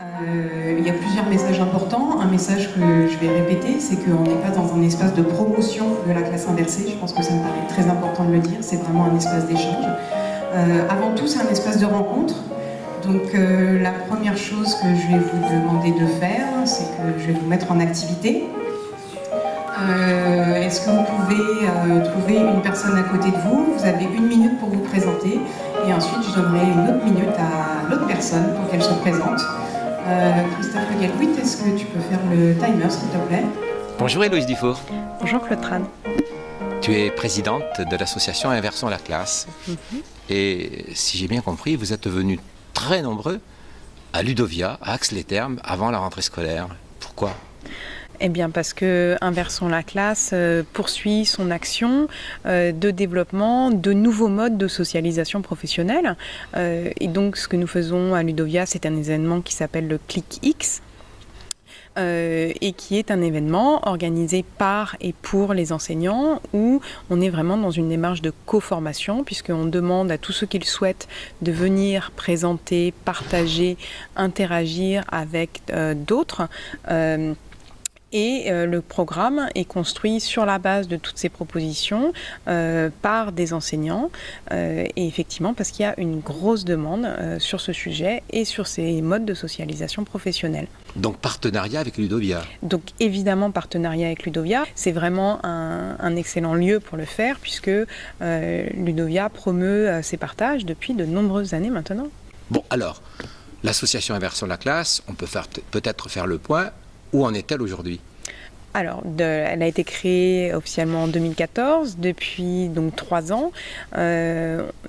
Il y a plusieurs messages importants. Un message que je vais répéter, c'est qu'on n'est pas dans un espace de promotion de la classe inversée. Je pense que ça me paraît très important de le dire. C'est vraiment un espace d'échange. Avant tout, c'est un espace de rencontre. Donc la première chose que je vais vous demander de faire, c'est que je vais vous mettre en activité. Est-ce que vous pouvez trouver une personne à côté de vous? Vous avez 1 minute pour vous présenter et ensuite je donnerai une autre minute à l'autre personne pour qu'elle se présente. Christophe Le Gallouit, est-ce que tu peux faire le timer s'il te plaît? Bonjour Héloïse Dufour. Bonjour Claude Tran. Tu es présidente de l'association Inversons la classe. Et si j'ai bien compris, vous êtes venus très nombreux à Ludovia, à Ax-les-Thermes, avant la rentrée scolaire. Pourquoi ? Eh bien parce que Inversons la classe poursuit son action de développement de nouveaux modes de socialisation professionnelle. Et donc ce que nous faisons à Ludovia, c'est un événement qui s'appelle le Click X. Et qui est un événement organisé par et pour les enseignants où on est vraiment dans une démarche de co-formation puisqu'on demande à tous ceux qui le souhaitent de venir présenter, partager, interagir avec d'autres. Et le programme est construit sur la base de toutes ces propositions par des enseignants et effectivement parce qu'il y a une grosse demande sur ce sujet et sur ces modes de socialisation professionnelle. Donc partenariat avec Ludovia. Donc évidemment partenariat avec Ludovia, c'est vraiment un excellent lieu pour le faire puisque Ludovia promeut ces partages depuis de nombreuses années maintenant. Bon alors, l'association Inversons la classe, on peut peut-être faire le point. Où en est-elle aujourd'hui ? Alors, elle a été créée officiellement en 2014. Depuis donc 3 ans,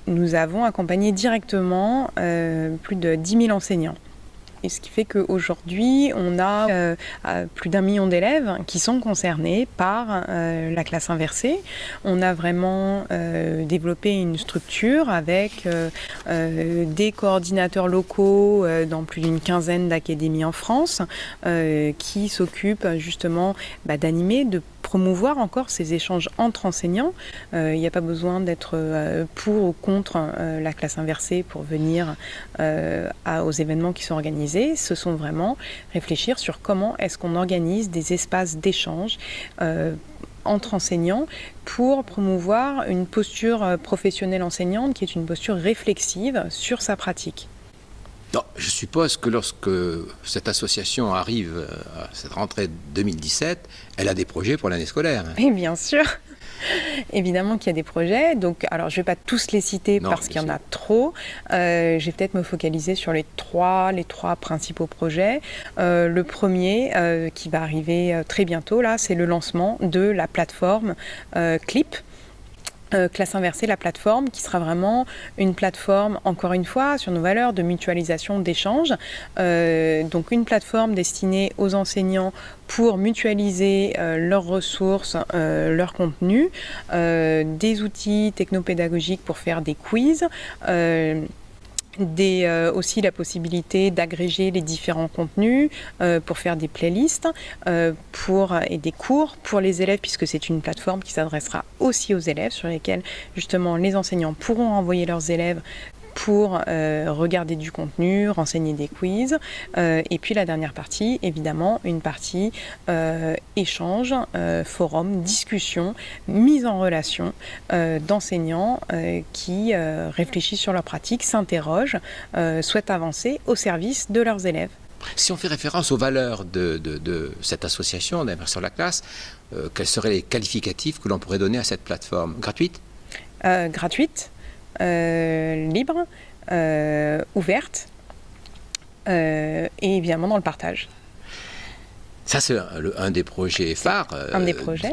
nous avons accompagné directement plus de 10 000 enseignants. Et ce qui fait qu'aujourd'hui, on a plus d'1 million d'élèves qui sont concernés par la classe inversée. On a vraiment développé une structure avec des coordinateurs locaux dans plus d'une quinzaine d'académies en France qui s'occupent justement d'animer, de promouvoir encore ces échanges entre enseignants. Il n'y a pas besoin d'être pour ou contre la classe inversée pour venir aux événements qui sont organisés. Ce sont vraiment réfléchir sur comment est-ce qu'on organise des espaces d'échange entre enseignants pour promouvoir une posture professionnelle enseignante qui est une posture réflexive sur sa pratique. Non, je suppose que lorsque cette association arrive à cette rentrée 2017, elle a des projets pour l'année scolaire. Et bien sûr, évidemment qu'il y a des projets. Donc, alors, je ne vais pas tous les citer parce qu'il y en a trop. Je vais peut-être me focaliser sur les trois principaux projets. Le premier qui va arriver très bientôt, là, c'est le lancement de la plateforme Clip. Classe inversée, la plateforme qui sera vraiment une plateforme, encore une fois, sur nos valeurs de mutualisation, d'échange. Donc une plateforme destinée aux enseignants pour mutualiser leurs ressources, leurs contenus, des outils technopédagogiques pour faire des quiz, aussi la possibilité d'agréger les différents contenus pour faire des playlists et des cours pour les élèves puisque c'est une plateforme qui s'adressera aussi aux élèves sur lesquels justement les enseignants pourront envoyer leurs élèves pour regarder du contenu, renseigner des quiz. Et puis la dernière partie, évidemment, une partie échange, forum, discussion, mise en relation d'enseignants qui réfléchissent sur leur pratique, s'interrogent, souhaitent avancer au service de leurs élèves. Si on fait référence aux valeurs de cette association d'Inversons la classe, quels seraient les qualificatifs que l'on pourrait donner à cette plateforme ? Gratuite ? Gratuite. Libre, ouverte et évidemment dans le partage. Ça, c'est un des projets phares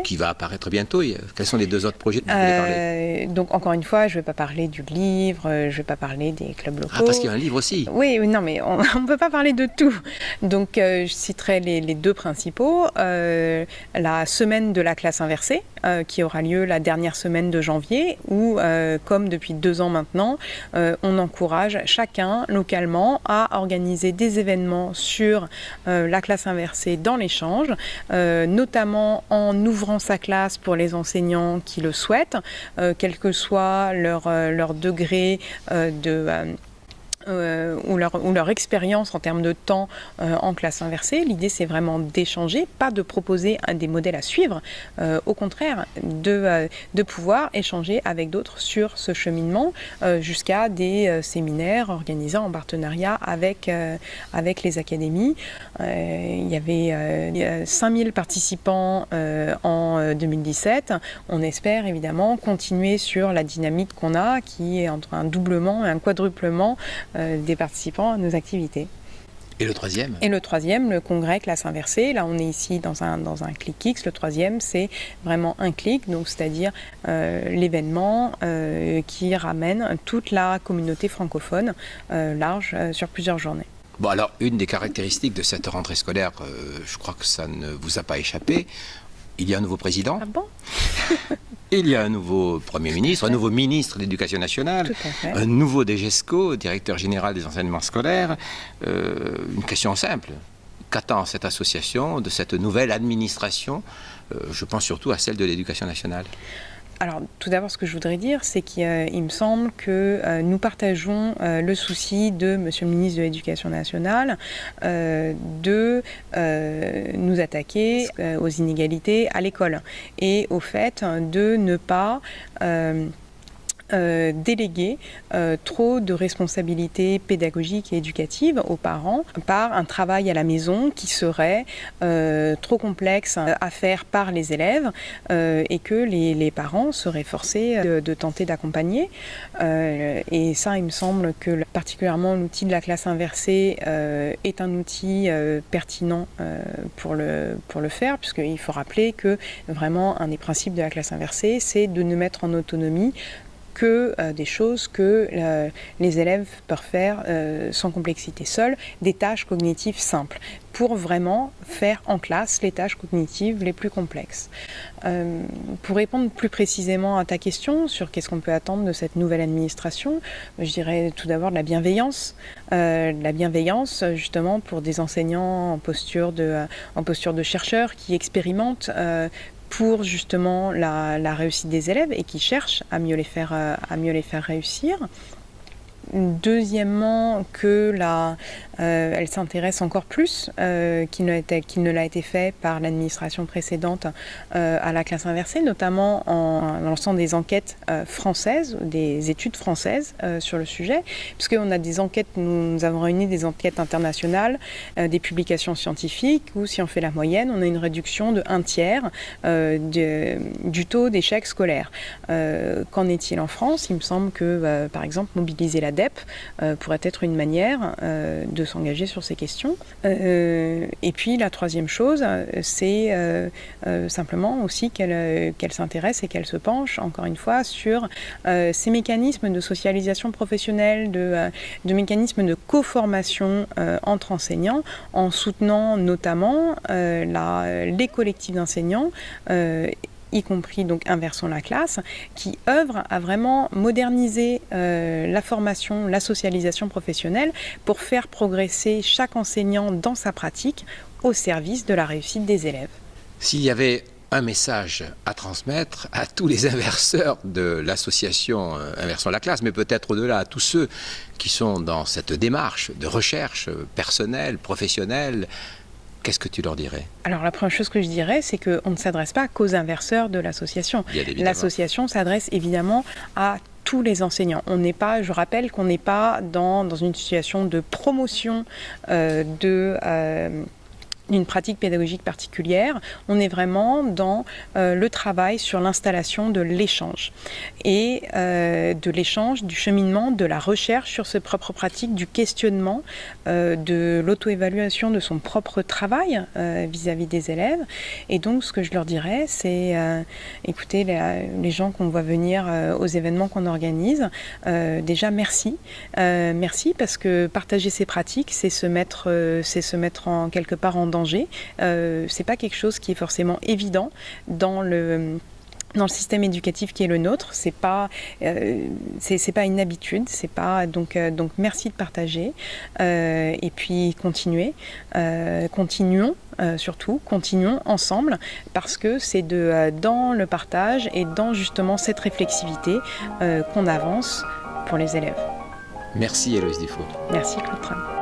qui va apparaître bientôt. Quels sont les 2 autres projets dont vous voulez parler ? Donc, encore une fois, je ne vais pas parler du livre, je ne vais pas parler des clubs locaux. Ah, parce qu'il y a un livre aussi. Oui, non, mais on ne peut pas parler de tout. Donc, je citerai les 2 principaux. La semaine de la classe inversée, qui aura lieu la dernière semaine de janvier, où, comme depuis 2 ans maintenant, on encourage chacun, localement, à organiser des événements sur la classe inversée dans l'échange, notamment en ouvrant sa classe pour les enseignants qui le souhaitent, quel que soit leur degré ou leur expérience en termes de temps en classe inversée. L'idée, c'est vraiment d'échanger, pas de proposer des modèles à suivre, au contraire, de pouvoir échanger avec d'autres sur ce cheminement jusqu'à des séminaires organisés en partenariat avec les académies. Il y avait 5000 participants en 2017. On espère évidemment continuer sur la dynamique qu'on a, qui est entre un doublement et un quadruplement des participants à nos activités. Et le troisième ? Et le troisième, le congrès classe inversée. Là, on est ici dans un clic X. Le troisième, c'est vraiment un clic, donc c'est-à-dire l'événement qui ramène toute la communauté francophone large sur plusieurs journées. Bon, alors, une des caractéristiques de cette rentrée scolaire, je crois que ça ne vous a pas échappé, il y a un nouveau président. Ah bon ? Il y a un nouveau Premier ministre, un nouveau ministre de l'Éducation nationale, un nouveau DGESCO, directeur général des enseignements scolaires. Une question simple. Qu'attend cette association de cette nouvelle administration ? Je pense surtout à celle de l'Éducation nationale. Alors, tout d'abord, ce que je voudrais dire, c'est qu'il me semble que nous partageons le souci de Monsieur le ministre de l'Éducation nationale de nous attaquer aux inégalités à l'école et au fait de ne pas déléguer trop de responsabilités pédagogiques et éducatives aux parents par un travail à la maison qui serait trop complexe à faire par les élèves et que les parents seraient forcés de tenter d'accompagner. Et ça, il me semble que particulièrement l'outil de la classe inversée est un outil pertinent pour le faire, puisqu'il faut rappeler que vraiment un des principes de la classe inversée, c'est de ne mettre en autonomie que des choses que les élèves peuvent faire sans complexité seuls, des tâches cognitives simples, pour vraiment faire en classe les tâches cognitives les plus complexes. Pour répondre plus précisément à ta question sur qu'est-ce qu'on peut attendre de cette nouvelle administration, je dirais tout d'abord de la bienveillance. La bienveillance justement pour des enseignants en posture de chercheurs qui expérimentent pour justement la réussite des élèves et qui cherchent à mieux les faire réussir. Deuxièmement, elle s'intéresse encore plus qu'il ne l'a été fait par l'administration précédente à la classe inversée, notamment en lançant des enquêtes françaises, des études françaises sur le sujet, puisqu'on a des enquêtes, nous avons réuni des enquêtes internationales, des publications scientifiques, où si on fait la moyenne, on a une réduction de 1/3 du taux d'échec scolaire. Qu'en est-il en France ? Il me semble que, par exemple, mobiliser l'ADEP pourrait être une manière de s'engager sur ces questions. Et puis la troisième chose, c'est simplement aussi qu'elle s'intéresse et qu'elle se penche, encore une fois, sur ces mécanismes de socialisation professionnelle, de mécanismes de co-formation entre enseignants, en soutenant notamment les collectifs d'enseignants, y compris donc Inversons la classe, qui œuvre à vraiment moderniser la formation, la socialisation professionnelle pour faire progresser chaque enseignant dans sa pratique au service de la réussite des élèves. S'il y avait un message à transmettre à tous les inverseurs de l'association Inversons la classe, mais peut-être au-delà, à tous ceux qui sont dans cette démarche de recherche personnelle, professionnelle, qu'est-ce que tu leur dirais ? Alors la première chose que je dirais, c'est qu'on ne s'adresse pas qu'aux inverseurs de l'association. L'association s'adresse évidemment à tous les enseignants. Je rappelle qu'on n'est pas dans une situation de promotion d'une pratique pédagogique particulière, on est vraiment dans le travail sur l'installation de l'échange et de l'échange, du cheminement, de la recherche sur ses propres pratiques, du questionnement, de l'auto-évaluation de son propre travail vis-à-vis des élèves. Et donc ce que je leur dirais, c'est écoutez, les gens qu'on voit venir aux événements qu'on organise, déjà merci. Merci parce que partager ces pratiques, c'est se mettre quelque part en danger. C'est pas quelque chose qui est forcément évident dans le système éducatif qui est le nôtre. C'est pas une habitude. C'est pas donc merci de partager et puis continuons surtout continuons ensemble parce que c'est dans le partage et dans justement cette réflexivité qu'on avance pour les élèves. Merci Héloïse Dufault. Merci Claude Tram.